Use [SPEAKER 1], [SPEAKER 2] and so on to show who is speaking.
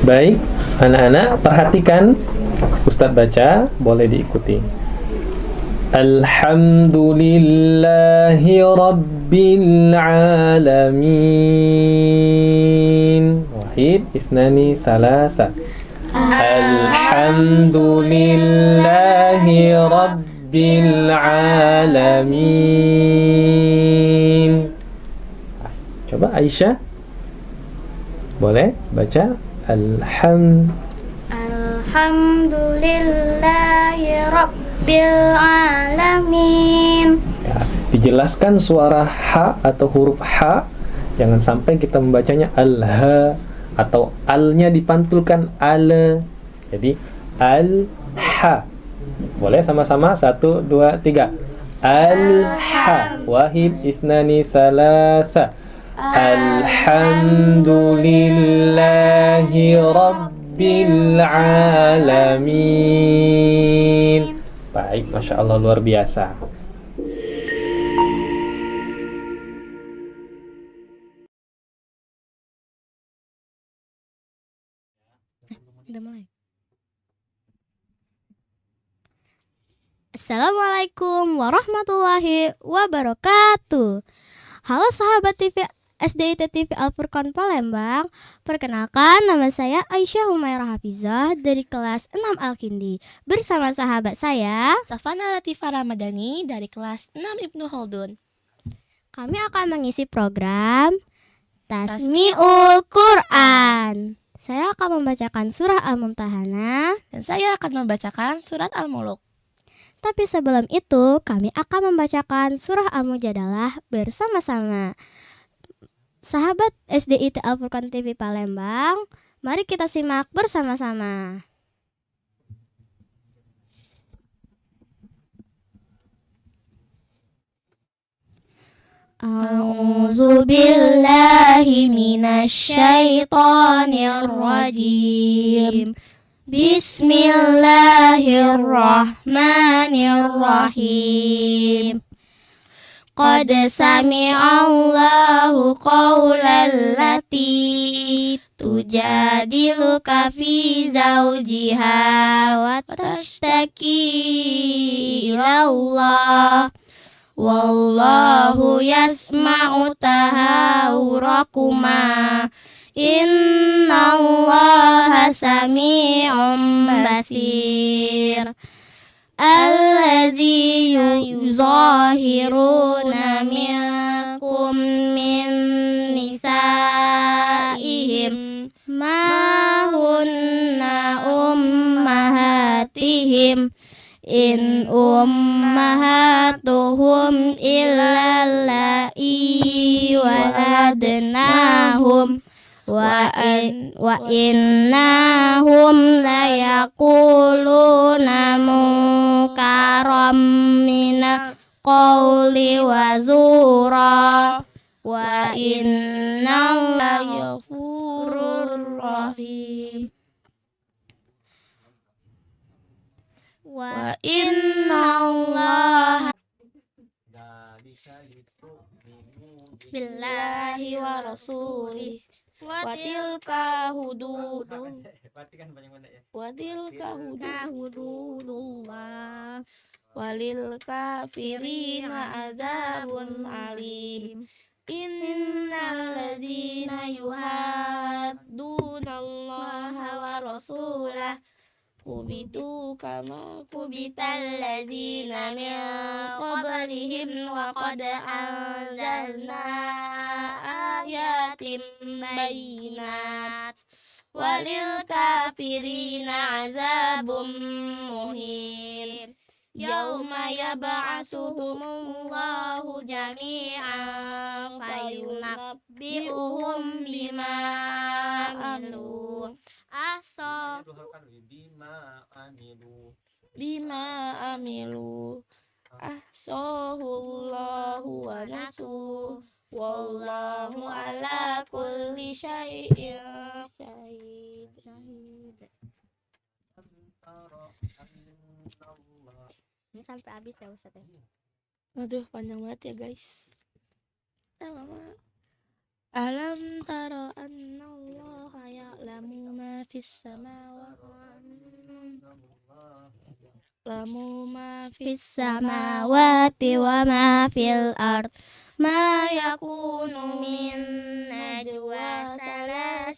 [SPEAKER 1] Baik, anak-anak perhatikan Ustadz baca, boleh diikuti. Alhamdulillahi Rabbil Alamin. Wahid, isnani, salasa. Alhamdulillahi Rabbil Alamin. Coba Aisyah, boleh baca
[SPEAKER 2] Alhamdulillahi Rabbil Alamin.
[SPEAKER 1] Ya, dijelaskan suara H atau huruf H. Jangan sampai kita membacanya al-ha atau al-nya dipantulkan al. Jadi al-ha. Boleh sama-sama? 1, 2, 3. Al-ha. Wahid, isnani, salasa. Alhamdulillahi Rabbil Alamin. Baik, Masya Allah, luar biasa.
[SPEAKER 2] Udah mulai. Assalamualaikum warahmatullahi wabarakatuh. Halo sahabat TV SDIT TV Al-Furqan Palembang. Perkenalkan, nama saya Aisyah Humairah Hafizah dari kelas 6 Al-Kindi. Bersama sahabat saya
[SPEAKER 3] Safana Latifah Ramadhani dari kelas 6 Ibnu Khaldun.
[SPEAKER 2] Kami akan mengisi program Tasmi'ul Quran. Saya akan membacakan surah Al-Mumtahanah.
[SPEAKER 3] Dan saya akan membacakan surat Al-Muluk.
[SPEAKER 2] Tapi sebelum itu, kami akan membacakan surah Al-Mujadalah bersama-sama. Sahabat SDIT Al-Furqan TV Palembang, mari kita simak bersama-sama. A'udzu billahi minasy syaithanir rajim. Bismillahirrahmanirrahim. Qad sami'allahu qawlan lati tujadiluka fi zawjiha wa tashtaki ilallah wallahu yasma'u tahawurakuma innallaha sami'un basir. Alladzi yuzahiruna minkum min nisaihim ma hunna ummahatihim in ummahatuhum illa allai waladnahum wa innahum layakuluna munkaram minal qawli wa zura wa innallaha ghafurur rahim wa innallaha billahi wa rasulih Watilka hududullah walil kafirina azabun alim. Innal ladzina yuhadduna allaha wa rasulah kubitu kama kubital ladzina min qablihim wa qad anzalna ayatin bayyinat walil kafirina azabum muhin. Yauma yab'asuhumullahu jami'an fayunabbi'uhum bima amilu bima amilu ahsahullahu wa nasuh wallahu ala kulli syai'in syahid. Ini sampai habis ya Ustaz ya?
[SPEAKER 3] Waduh, panjang banget ya guys. Lama. Alam tara annallaha ya'lamu ma fis
[SPEAKER 2] samawati wa ma fil ard ma yakunu min najwa